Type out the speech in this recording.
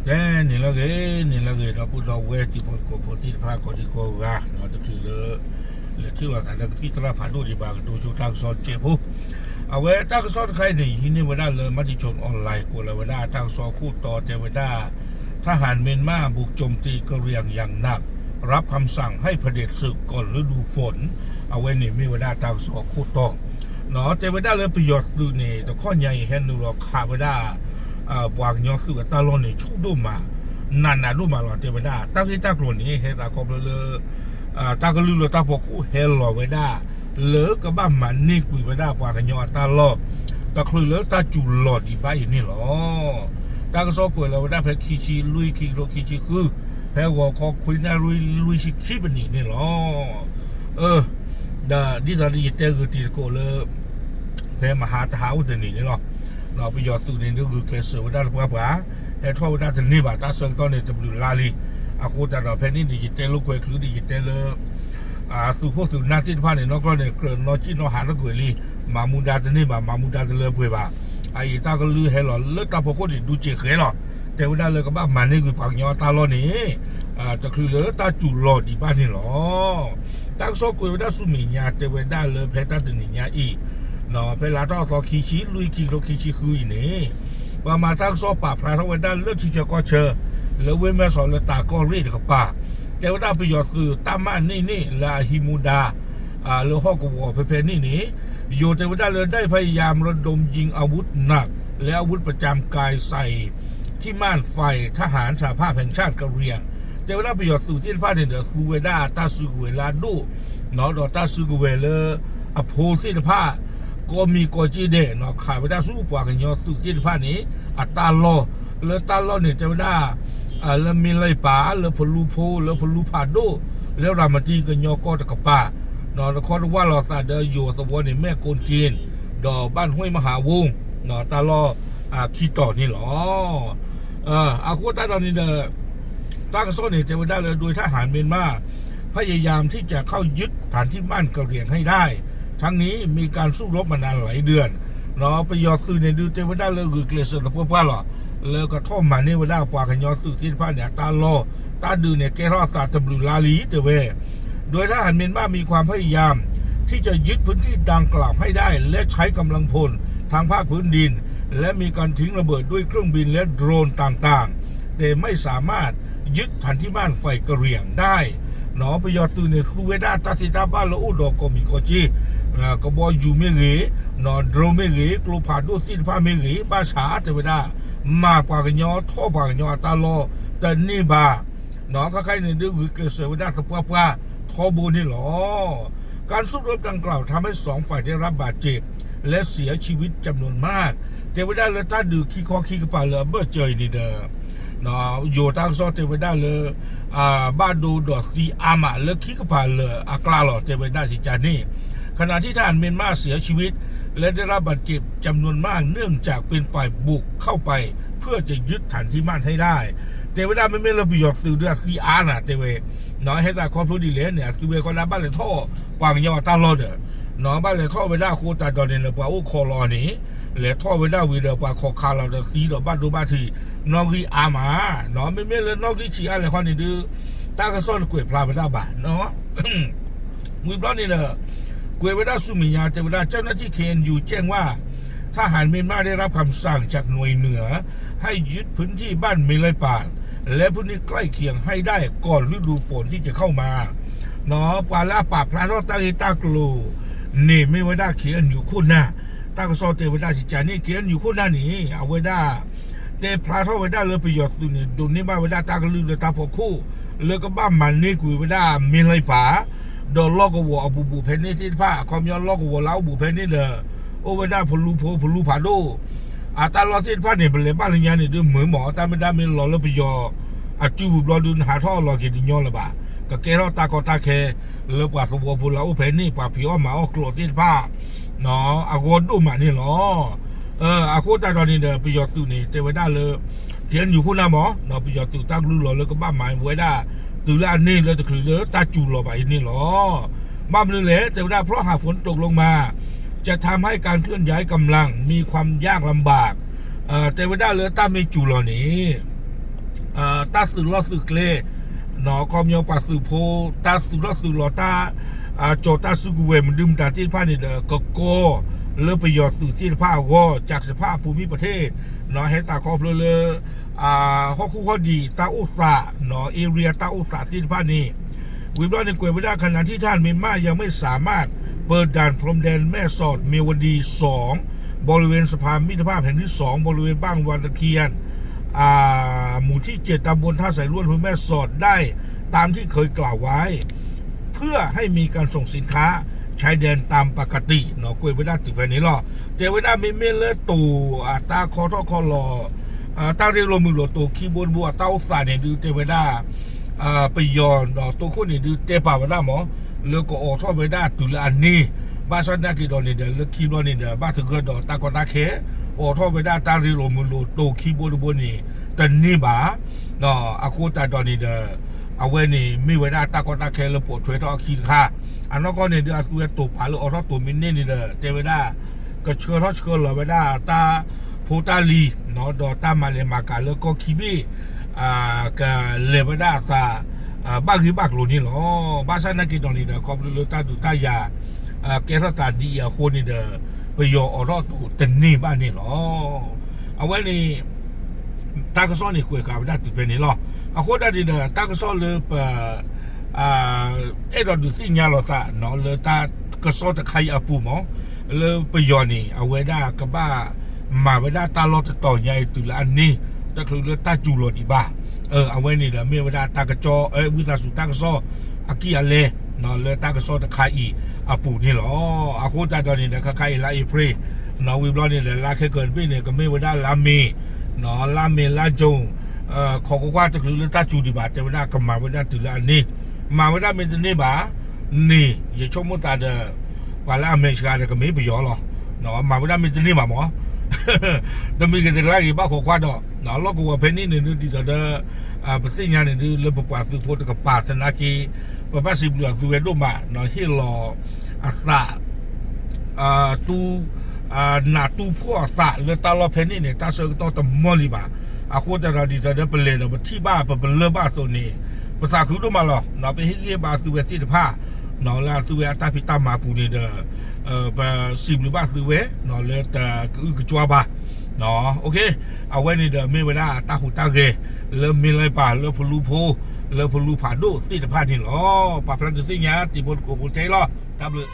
แกนี่ละเกเราพูดเราเวทีพอพอที่พากอดีก็ว่าเราจะคือเลยที่ว่าการที่ตราผ่านดูดีบางดูชุดทางสอนเจ็บผู้เอาไว้ทางสอนใครนี่ที่นี่เวลาเลยมาที่ชนออนไลน์กูเลยเวลาทางสอนคู่ต่อเจเวลาทหารเมียนมาบุกโจมตีกะเหรี่ยงอย่างหนักรับคำสั่งให้เผด็จศึกก่อนฤดูฝนเอาไว้นี่มีเวลาทางสอนคู่ต่อเนาะเจเวลาเลยประโยชน์ดูนี่แต่ข้อใหญ่เห็นดูเราขาเวลาวางยอคือว่าตาลอนนี่ชุดดูมานันดูมาหรอเจเวดาตาที่ตากลุ่นนี้เฮตาคอบเลยตากลือเลยตาพวกคู่เฮลล์เวดาเหลือกระบ้ามันนี่กุยเวดาวางยอตาลอตาคลือเลยตาจุลหลอดอีบ้าอย่างนี้หรอตากระสอบกุยเราเวดาเพคิชิลุยคิโรคิชิคือเพวอคอคุยน่าลุยชิคิบันนี่หรอดิตาดีเตอร์ตีโกเลยเพมหาทาวน์นี่หรอเราไปยอดตู้นี่ก็คือเคลเซอร์ด้านปลาปลาแต่ทั่วด้านที่นี่บาตาเซิงตอนนี้จะบลูลาลีอาคูแต่เราเพนนี่ดิจิตอลลูกเวกหรือดิจิตอลสู่พวกสู่นาที่ผ่านเนี่ยน้องก็เนี่ยเกิดน้องจีน้องหาลูกเวลีมามูดาที่นี่มามูดาที่เลยเพื่อบ่าไอ้ตาก็ลือให้หรอเลิกตาพวกคนที่ดูเจ๋งเหรอแต่ว่าได้เลยก็บ้ามันนี่คือปากยอตาล้อนี่จะคือเลยตาจุลอดีบ้านนี่หรอตั้งโซ่กุยว่าได้สุมีญาแต่ว่าได้เลยเพชรตาตึงนี่ญาอีเนาะเวลาต้องต่อขีชีลุยขีโลขีชีคืออย่างนี้ว่ามาตั้งโซ่ป่าพระทั้งวันด้านเลือดที่จะก็เชอแล้วเว้นแม่สอนเลยตาก็รีดกับป่าแต่ว่าได้ประโยชน์คือตามันนี่ลาฮิมูดาเรือห้องกวอเพนี่โยแต่ว่าได้เลยได้พยายามระดมยิงอาวุธหนักและอาวุธประจำกายใส่ที่ม่านไฟทหารสหภาพแห่งชาติกะเหรี่ยงแต่ว่าได้ประโยชน์สู่ที่พาเนี่ยเดอคูเวดาตาซูกุเวลาดูเนาะดอตาซูกุเวเลอโพสิทธาก็มีกอจีเดเนาะขายไปได้สู้กว่ากันยอตุที่ผ่านนี้ตาลอแล้วตาลอเนี่ยจะได้แล้วมีไรป่าแล้วพลูโพแล้วพลูผาโดแล้วรามาตีกันยอก็ตะกป่าเนาะคอว่าเราตาเดออยู่สวรรค์ในแม่โกนเกียนดอกบ้านห้วยมหาวงเนาะตาลอขี้ต่อนี่หรออาคูตาตอนนี้เดอตั้งโซนเนี่ยจะได้เลยโดยทหารเมียนมาพยายามที่จะเข้ายึดฐานที่มั่นกะเหรี่ยงให้ได้ทั้งนี้มีการสู้รบมานานหลายเดือนเนาะไปยอดตื่นในดูเทวดาเลยคือเกลเซอร์ตะพวกป้าหรอแล้วก็ท่อมันนี่ว่าได้กว่ากันยอดตื่นที่ผ่านเนี่ยตาลอตาดูเนี่ยแกรอดตาตะบลูลาลีเตเวโดยทหารเมียนมามีความพยายามที่จะยึดพื้นที่ดังกล่าวให้ได้และใช้กำลังพลทางภาคพื้นดินและมีการทิ้งระเบิดด้วยเครื่องบินและโดรนต่างๆแต่ไม่สามารถยึดฐานที่บ้านไฟกระเหรี่ยงได้เนาะไปยอดตื่นในคูเวดาตาติตาบ้านละอุดอกก็มีกอจีก็บอยอยู่ไม่เหยนอนโดรไม่เหยกลัวผ่านด้วยสิ้นผ้าไม่เหยบ้าช้าแต่ไม่ได้มาปากยอท่อปากยอตาลอแต่นี่บ้าหนอก็ใครในดื้อคือเกษตรวิทยาสปว่าท่อบูนี่หรอการสู้รบดังกล่าวทำให้สองฝ่ายได้รับบาดเจ็บและเสียชีวิตจำนวนมากแต่ไม่ได้เลยถ้าดื้อขี้คอขี้กระป๋าเลยเมื่อเจอนี่เด้อเนาะอยู่ทางซอเทวดาเลยบ้านดูดอกสีอามาเลยขี้กระป๋าเลยกล้าหรอเทวดาสิจานี่ขณะที่ทหารเมียนมาเสียชีวิตและได้รับบาดเจ็บจำนวนมากเนื่องจากเป็นฝ่ายบุกเข้าไปเพื่อจะยึดฐานที่มั่นให้ได้แต่เวลาไม่ระเบียบสื่อเดือดซีอาร์น่ะเตเวน้อยให้ตาครอบครัวดีเลยเนี่ยคือเวคนละบ้านเลยท่อวางยอตาลอดน้องบ้านเลยท่อเวลาโคตาดอนเนี่ยป่าโอ้คอรอนี่เลยท่อเวลาวีเดอป่าคอคาเราเดือดซีดอกบ้านดูบ้านที่น้องกีอามาน้องไม่เลยน้องกีชีอะไรคนนี้ดื้อตากระซ่อนกล้วยพลาไปได้บ้านเนาะมือปล้อนนี่เนอะกวยเวลาสุมิญาเจเวลาเจ้าหน้าที่เคนอยู่แจ้งว่าทหารเมียนมาได้รับคำสั่งจากหน่วยเหนือให้ยึดพื้นที่บ้านเมลัยปานและพื้นที่ใกล้เคียงให้ได้ก่อนฤดูฝนที่จะเข้ามาเนาะปาลาป่าพระรอดตาตากลูนี่ไม่ไว้ได้เขียนอยู่คุณนะตากระซอเตเวลาสิจานี่เขียนอยู่คุณนะนี่เอาไว้ได้แต่พระเท่าไว้ได้เลยประโยชน์ตัวนี้ดุนนี้บ้านไว้ได้ตากระลือเลยตาพอคู่เลยก็บ้านมันนี่กุยไว้ได้เมลัยป่าโดนล็อกวัวเอาบูเพนนี่ที่ผ้าคอมยอนล็อกวัวเล้าบูเพนนี่เลยโอ้ไม่ได้พลูผาโดตาลอที่ผ้าเนี่ยเป็นเลยบ้านเรียนเนี่ยดูเหมือนหมอตาไม่ได้ไม่หล่อแล้วไปยอจูบรอดูหาท่อรอเกินยอเลยบ่าก็เกล้าตากอตาเคแล้วกว่าสวัวพูเล้าเพนนี่กว่าผิวหมาออกโกรธที่ผ้าเนาะอากดดูมานี่หรออาโคตาตอนนี้เด้อประโยชน์ตัวนี้เทวดาเลยเขียนอยู่คุณนะหมอเนาะประโยชน์ตัวตั้งรู้หล่อแล้วก็บ้านหมายไว้ได้ตัวละนี่แล้วจะคือเลยตาจูหล่อไปนี่หรอบ้านเลยเทวดาเพราะหากฝนตกลงมาจะทำให้การเคลื่อนย้ายกำลังมีความยากลำบากแต่ว่าได้เลยตาไม่จูหล่อนี้ ตาสื่อล้อสื่อเกลหนอคอมยองปัสสื่อโพตาสื่อล้อสื่อล้อตาโจตาสื่อกุเวมันดื่มตาที่ผ้านี่เด้อก็เริ่มไปหยอดสื่อที่ผ้าวอจากสภาพภูมิประเทศหนอให้ตาครอบเลยข้อคู่ข้อดีตาอุตสาหนอเอเรียตาอุตสาที่ผ้านี้วิบล้อในกวยไม่ได้ขณะที่ท่านเมียนมายังไม่สามารถเปิดด่านพรมแดนแม่สอดเมียวดี2บริเวณสะพานมิตรภาพแห่งที่2บริเวณบ้านวันตะเคียนหมู่ที่7ตำบลท่าสายล้วนอำเภอแม่สอดได้ตามที่เคยกล่าวไว้เพื่อให้มีการส่งสินค้าชายแดนตามปกติเนาะกวยไม่ได้ติดไปนี้หรอเจ้าไม่ได้ไม่เลตู่ตาคอท่อคอหล่อตาเรียกลมือหล่อตัวคีย์บอร์ดบัวเต้าสายเนี่ยดูเจ้าไม่ได้ไปย้อนตัวคนเนี่ยดูเจ้าป่าวไม่ได้หมอแล้วก็ออกท่อไม่ได้ตุลานี้บ้านฉันนักกีฬาเนี่ยเดี๋ยวเลือกคีย์บอร์ดเนี่ยเดี๋ยวบ้านถึงก็ดอกตากอตาเคออกท่อไม่ได้ตาเรียกลมือหล่อตัวคีย์บอร์ดบัวนี่แต่นี่บ้าเนาะอากูตาตอนนี้เดี๋ยวเอาไว้นี่ไม่ไว้ได้ตากอตาเคแล้วปวดช่วยท่อคีย์ค่ะอันนั้นก็เนี่ยเดี๋ยวตัวตัวป่าหรือออกท่อตัวมินนี่นี่เดี๋ยวเจ้าไม่ได้ก็เชื่อท่อเชื่อเลยไม่ได้ตาโพตาลีเนาะดอตามาเลมาการแล้วก็คีบีก็เลไม่ได้ตาบ้าคือบ้าโลนี่หรอบ้านฉันนักกีฬานี่เด้อคอมเลยตาดูตายาแกถ้าตาดีคนนี่เด้อไปยออรอตัวเต็นนี่บ้านนี่หรอเอาไว้นี่ตากระซ้อนนี่คุยกับได้ติดเป็นนี่หรอเอาคนได้ดีเด้อตากระซ้อนเลยเราดูที่งานเราตาเนาะเลยตากระซ้อนตะไคร้ปูหมอเลยไปยอนี่เอาไว้ได้กับบ้ามาไว้ได้ตาลอดต่อใหญ่ตุลาอันนี้ตะคือเลยตาจูโรดีบ้าเอาไว้นี่เด้อเมื่อเวลาตากระจอวิชาสุตากระซ้ออากิอาเลเนาะเลยตากระซ้อตะไคร้ปูนี่หรออาโคตาตอนนี้นะใครลาอีเพรเนาะวิบล้อนี่เด้อลาแค่เกิดปีเนี่ยก็ไม่เวลาลาเมเนาะลาเมลาจงขอว่าจะคือตาจูดีบ้าแต่เวลาก็มาเวลาตุลาอันนี้มาเวลาเป็นตัวนี้บ้านี่อย่าชมมุตาเด้อว่าละอเมริกาเนี่ยก็ไม่ไปยอหรอเนาะมาเวลาเป็นตัวนี้มาหมอต้องมีกันแต่ละกี่บ้าขอว่าดอกเนาะแล้วก็ว่าเพนนี่เนี่ยดีต่อเด้อประเทศงานเนี่ยเริ่มประกาศสุดโพธิ์กับป่าธนาคีประมาณ10 เดือนตัวเวดมาเนาะที่รออัตราตูหนาตูพ่ออัตราเรื่องตลอดเพนนี่เนี่ยตาเสือต้องตะมอลีบ้าอาโคตรเราดีต่อเด้อเป็นเลยเราที่บ้าเป็นเลือบ้าตัวนี้ภาษาคือตัวมาหรอเนาะไปให้เรียบ้าตัวเวทีผ้าเนาะแล้วตัวเวตาพิตามาปูนี่เด้อไป10 หรือบ้าตัวเวเนาะเลยแต่คือจัวบ้าเนาะโอเคเอาไว้นี่เด้อไม่เวลาตาหูตาเกเริ่มมีอะไรป่าเริ่มพลูโพเริ่มพลูผาดูที่สะพานนี่หรอป่าพลันจะสิ่งเงี้ยตีบนโกบุญใจหรอตามเลย